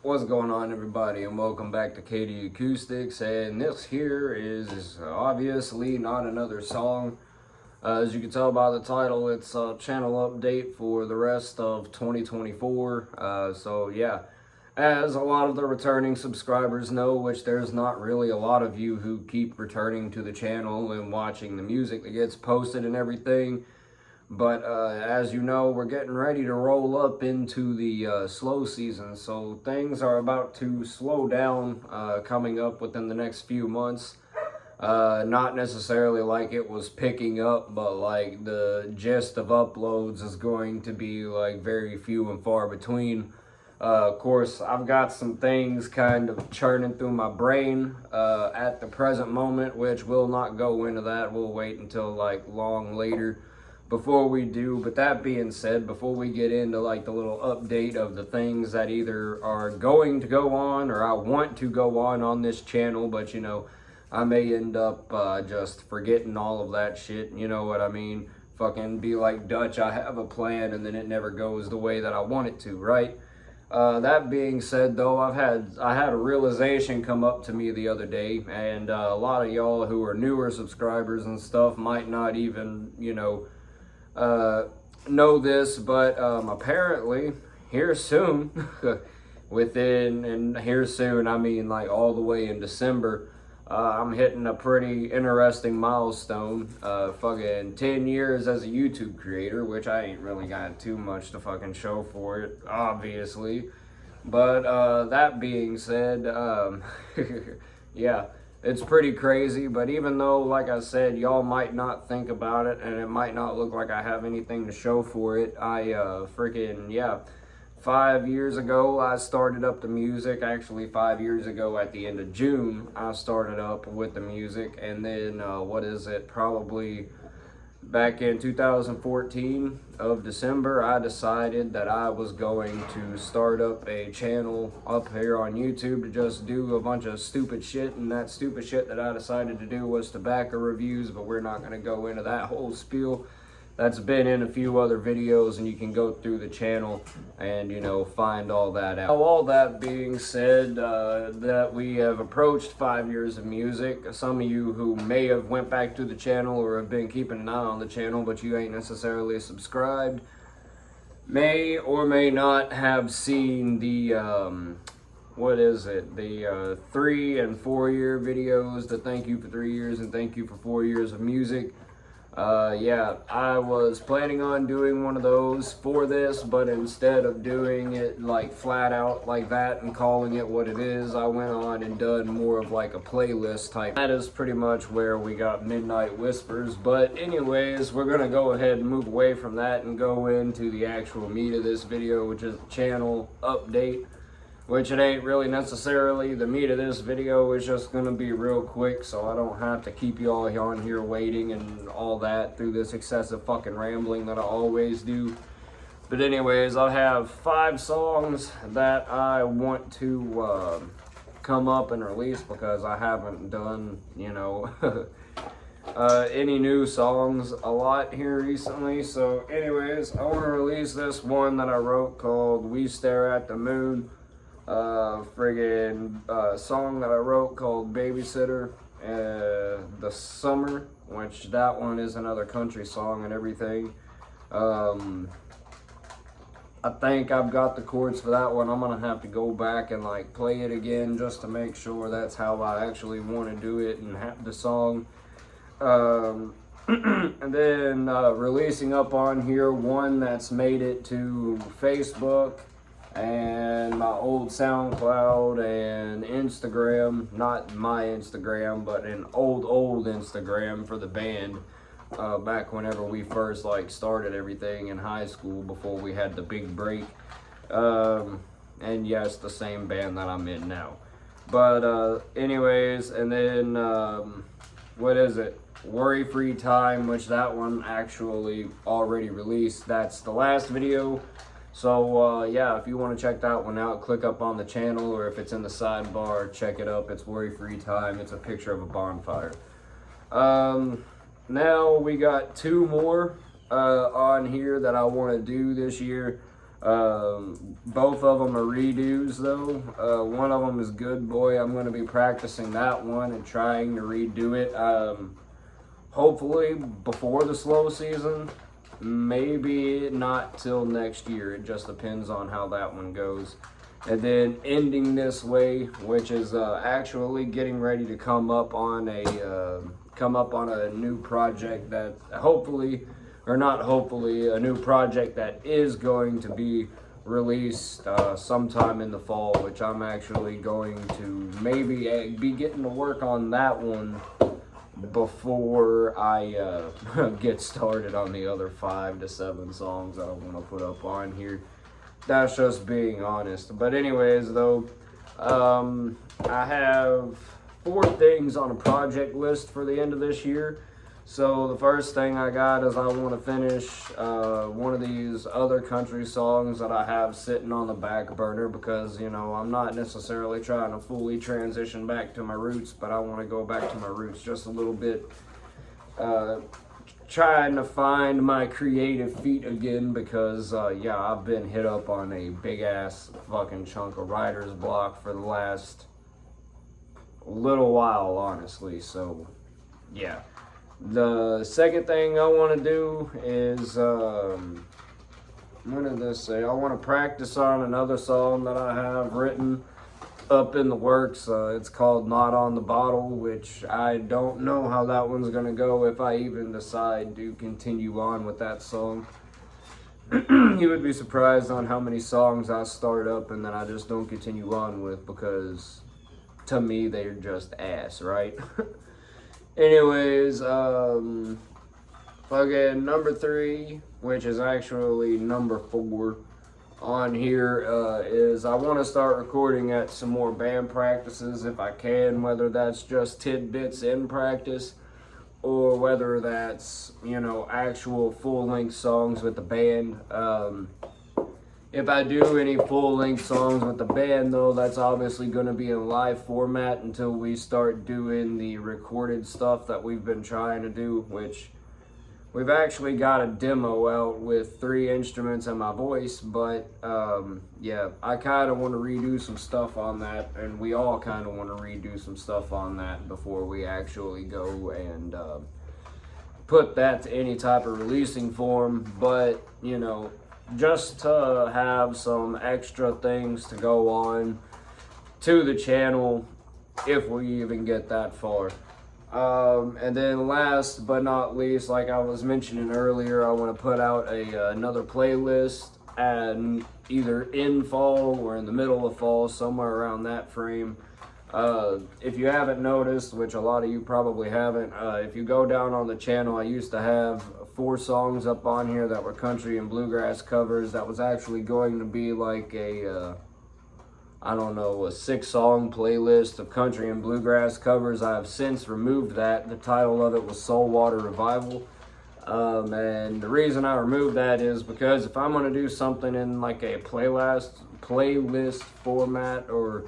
What's going on, everybody, and welcome back to KD Acoustics. And this here is obviously not another song. As you can tell by the title, it's a channel update for the rest of 2024. So yeah, as a lot of the returning subscribers know, which there's not really a lot of you who keep returning to the channel and watching the music that gets posted and everything. But as you know, we're getting ready to roll up into the slow season, so things are about to slow down coming up within the next few months. Not necessarily like it was picking up, but like the gist of uploads is going to be like very few and far between. Of course, I've got some things kind of churning through my brain at the present moment, which we'll not go into that. We'll wait until like long later before we do. But that being said, before we get into like the little update of the things that either are going to go on or I want to go on this channel, but you know, I may end up just forgetting all of that shit, you know what I mean? Fucking be like Dutch, I have a plan and then it never goes the way that I want it to, right? That being said, though, I had a realization come up to me the other day, and a lot of y'all who are newer subscribers and stuff might not even, know this, but apparently here soon, and here soon I mean like all the way in December, I'm hitting a pretty interesting milestone. Fucking 10 years as a YouTube creator, which I ain't really got too much to fucking show for it, obviously. But that being said, yeah, it's pretty crazy. But even though, like I said, y'all might not think about it and it might not look like I have anything to show for it, yeah. 5 years ago, I started up the music. Actually, 5 years ago at the end of June, I started up with the music. And then, probably back in 2014 of December, I decided that I was going to start up a channel up here on YouTube to just do a bunch of stupid shit. And that stupid shit that I decided to do was tobacco reviews, but we're not going to go into that whole spiel. That's been in a few other videos, and you can go through the channel and, find all that out. All that being said, that we have approached 5 years of music. Some of you who may have went back to the channel or have been keeping an eye on the channel, but you ain't necessarily subscribed, may or may not have seen the, the 3 and 4 year videos, the thank you for 3 years and thank you for 4 years of music. Yeah, I was planning on doing one of those for this, but instead of doing it like flat out like that and calling it what it is, I went on and done more of like a playlist type. That is pretty much where we got Midnight Whispers. But anyways, we're gonna go ahead and move away from that and go into the actual meat of this video, which is the channel update. Which it ain't really necessarily the meat of this video. Is just gonna be real quick, so I don't have to keep you all on here waiting and all that through this excessive fucking rambling that I always do. But anyways, I have 5 songs that I want to come up and release because I haven't done, any new songs a lot here recently. So anyways, I want to release this one that I wrote called We Stare at the Moon. Song that I wrote called Babysitter, The Summer, which that one is another country song and everything. I think I've got the chords for that one. I'm gonna have to go back and like play it again just to make sure that's how I actually want to do it and have the song. And then releasing up on here one that's made it to Facebook and my old SoundCloud and Instagram, not my Instagram, but an old Instagram for the band, back whenever we first like started everything in high school before we had the big break. And yes, the same band that I'm in now. But anyways, and then Worry Free Time, which that one actually already released. That's the last video. So yeah, if you want to check that one out, click up on the channel, or if it's in the sidebar, check it up. It's Worry Free Time. It's a picture of a bonfire. Now we got 2 more on here that I want to do this year. Both of them are redos though. One of them is Good Boy. I'm going to be practicing that one and trying to redo it. Hopefully before the slow season. Maybe not till next year. It just depends on how that one goes. And then Ending This Way, which is actually getting ready to come up on a new project that hopefully, or not hopefully, a new project that is going to be released sometime in the fall, which I'm actually going to maybe be getting to work on that one before I get started on the other 5 to 7 songs that I want to put up on here. That's just being honest. But anyways, though, I have 4 things on a project list for the end of this year. So the first thing I got is I want to finish one of these other country songs that I have sitting on the back burner because, you know, I'm not necessarily trying to fully transition back to my roots, but I want to go back to my roots just a little bit. Trying to find my creative feet again because, yeah, I've been hit up on a big ass fucking chunk of writer's block for the last little while, honestly. So, yeah. The second thing I want to do is, what did this say? I want to practice on another song that I have written up in the works. It's called Not on the Bottle, which I don't know how that one's going to go if I even decide to continue on with that song. You would be surprised on how many songs I start up and then I just don't continue on with because to me they're just ass, right? Anyways, again, number 3, which is actually number 4 on here, is I want to start recording at some more band practices if I can, whether that's just tidbits in practice or whether that's, you know, actual full-length songs with the band. If I do any full-length songs with the band, though, that's obviously going to be in live format until we start doing the recorded stuff that we've been trying to do, which we've actually got a demo out with 3 instruments and my voice, but, yeah, I kind of want to redo some stuff on that, and we all kind of want to redo some stuff on that before we actually go and put that to any type of releasing form, but, you know, just to have some extra things to go on to the channel if we even get that far. And then last but not least, like I was mentioning earlier, I want to put out another playlist and either in fall or in the middle of fall, somewhere around that frame. If you haven't noticed, which a lot of you probably haven't, if you go down on the channel, I used to have 4 songs up on here that were country and bluegrass covers. That was actually going to be like a, I don't know, a 6-song playlist of country and bluegrass covers. I have since removed that. The title of it was Soul Water Revival. And the reason I removed that is because if I'm going to do something in like a playlist format or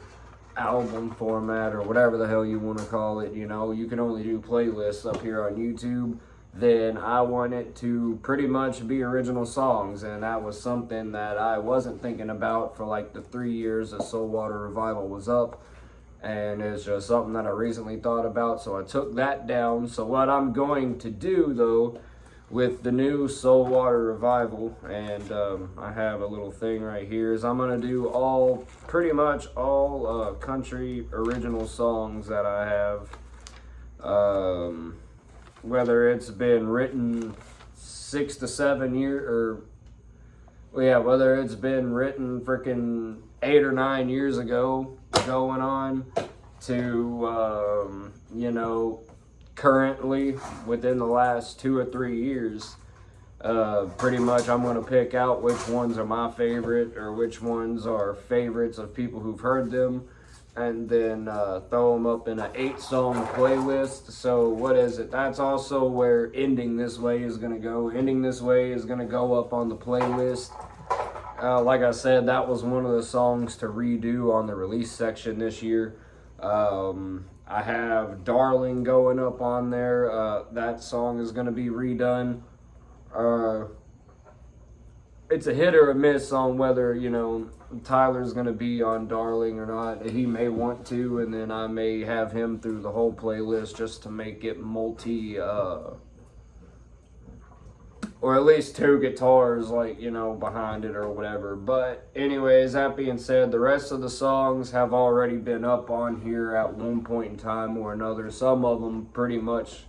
album format or whatever the hell you want to call it, you know, you can only do playlists up here on YouTube, then I want it to pretty much be original songs, and that was something that I wasn't thinking about for like the 3 years that Soul Water Revival was up, and it's just something that I recently thought about, so I took that down. So what I'm going to do though with the new Soul Water Revival, and I have a little thing right here, is I'm going to do pretty much all country original songs that I have, whether it's been written 6 to 7 years, or, well, yeah, whether it's been written freaking 8 or 9 years ago, going on to, you know, currently within the last 2 or 3 years. Pretty much I'm going to pick out which ones are my favorite or which ones are favorites of people who've heard them, and then throw them up in an 8-song playlist. So what is it? That's also where Ending This Way is going to go. Ending This Way is going to go up on the playlist. Like I said, that was one of the songs to redo on the release section this year. I have Darling going up on there. That song is going to be redone. it's a hit or a miss on whether, you know, Tyler's going to be on Darling or not. He may want to, and then I may have him through the whole playlist just to make it or at least two guitars, like, you know, behind it or whatever. But anyways, that being said, the rest of the songs have already been up on here at one point in time or another. Some of them pretty much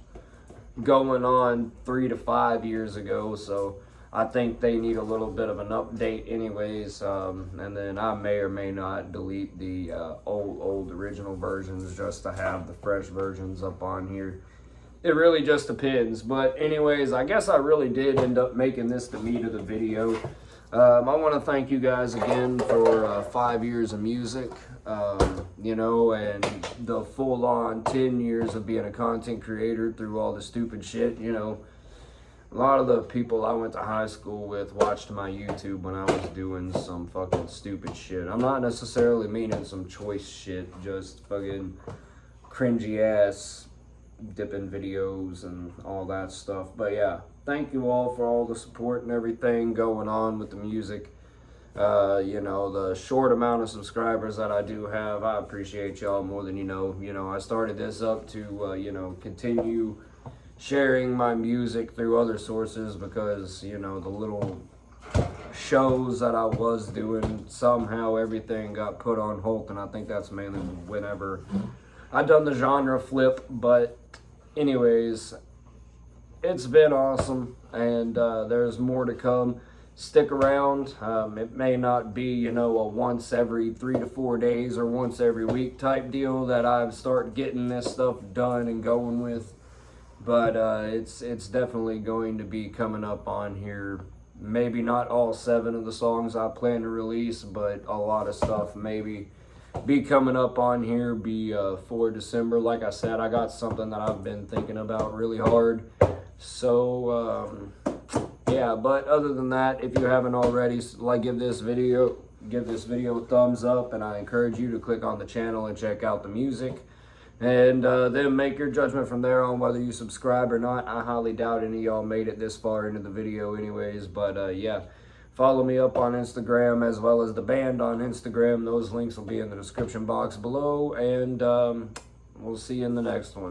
going on 3 to 5 years ago, so I think they need a little bit of an update anyways. And then I may or may not delete the old original versions just to have the fresh versions up on here. It really just depends. But anyways, I guess I really did end up making this the meat of the video. I want to thank you guys again for 5 years of music, you know, and the full-on 10 years of being a content creator through all the stupid shit. You know, a lot of the people I went to high school with watched my YouTube when I was doing some fucking stupid shit. I'm not necessarily meaning some choice shit, just fucking cringy ass dipping videos and all that stuff. But yeah, thank you all for all the support and everything going on with the music. You know, the short amount of subscribers that I do have, I appreciate y'all more than you know. You know, I started this up to you know, continue sharing my music through other sources, because, you know, the little shows that I was doing, somehow everything got put on hold, and I think that's mainly whenever I done the genre flip. But anyways, it's been awesome, and there's more to come. Stick around. It may not be, you know, a once every 3 to 4 days or once every week type deal that I start getting this stuff done and going with, but it's definitely going to be coming up on here. Maybe not all 7 of the songs I plan to release, but a lot of stuff maybe be coming up on here for December. Like I said, I got something that I've been thinking about really hard. So yeah, but other than that, if you haven't already, like, give this video a thumbs up, and I encourage you to click on the channel and check out the music, and then make your judgment from there on whether you subscribe or not. I highly doubt any of y'all made it this far into the video anyways. But yeah, follow me up on Instagram as well as the band on Instagram. Those links will be in the description box below, and we'll see you in the next one.